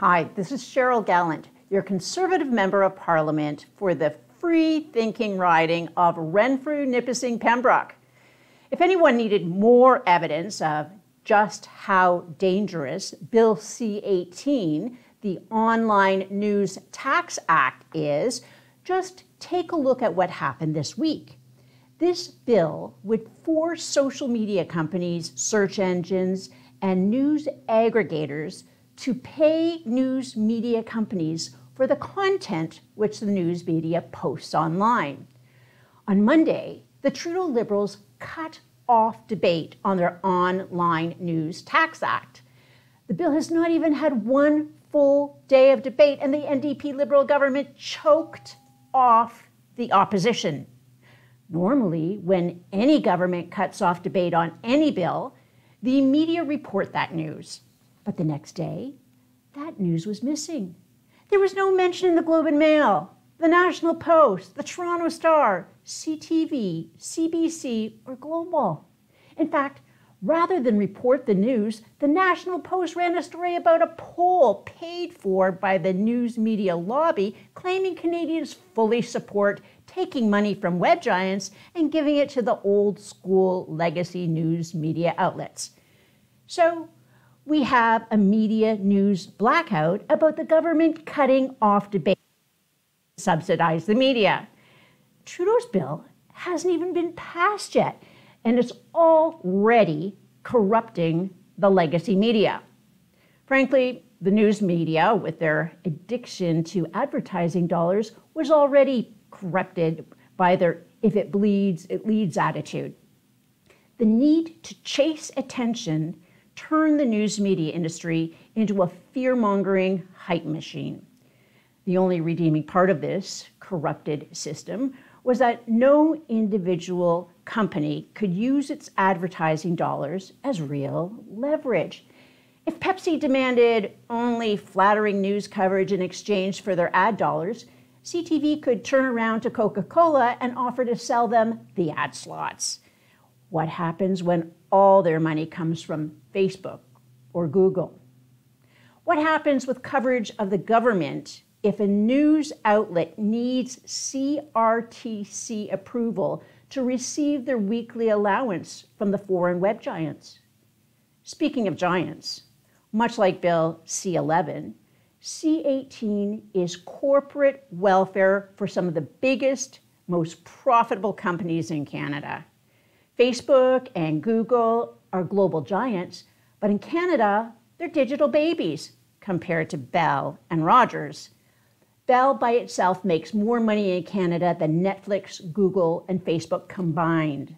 Hi, this is Cheryl Gallant, your Conservative Member of Parliament for the free-thinking riding of Renfrew-Nipissing-Pembroke. If anyone needed more evidence of just how dangerous Bill C-18, the Online News Tax Act, is, just take a look at what happened this week. This bill would force social media companies, search engines, and news aggregators to pay news media companies for the content which the news media posts online. On Monday, the Trudeau Liberals cut off debate on their Online News Tax Act. The bill has not even had one full day of debate, and the NDP Liberal government choked off the opposition. Normally, when any government cuts off debate on any bill, the media report that news. But the next day, that news was missing. There was no mention in the Globe and Mail, the National Post, the Toronto Star, CTV, CBC, or Global. In fact, rather than report the news, the National Post ran a story about a poll paid for by the news media lobby, claiming Canadians fully support taking money from web giants and giving it to the old school legacy news media outlets. So we have a media news blackout about the government cutting off debate to subsidize the media. Trudeau's bill hasn't even been passed yet, and it's already corrupting the legacy media. Frankly, the news media, with their addiction to advertising dollars, was already corrupted by their if it bleeds, it leads attitude. The need to chase attention turned the news media industry into a fear-mongering hype machine. The only redeeming part of this corrupted system was that no individual company could use its advertising dollars as real leverage. If Pepsi demanded only flattering news coverage in exchange for their ad dollars, CTV could turn around to Coca-Cola and offer to sell them the ad slots. What happens when all their money comes from Facebook or Google? What happens with coverage of the government if a news outlet needs CRTC approval to receive their weekly allowance from the foreign web giants? Speaking of giants, much like Bill C-11, C-18 is corporate welfare for some of the biggest, most profitable companies in Canada. Facebook and Google are global giants, but in Canada, they're digital babies compared to Bell and Rogers. Bell by itself makes more money in Canada than Netflix, Google, and Facebook combined.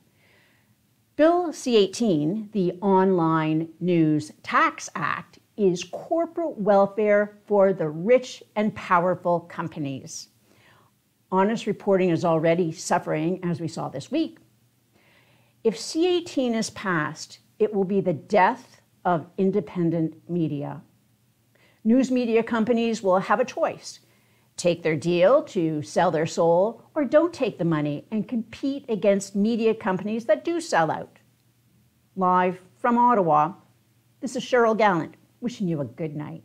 Bill C-18, the Online News Tax Act, is corporate welfare for the rich and powerful companies. Honest reporting is already suffering, as we saw this week. If C-18 is passed, it will be the death of independent media. News media companies will have a choice: take their deal to sell their soul, or don't take the money and compete against media companies that do sell out. Live from Ottawa, this is Cheryl Gallant, wishing you a good night.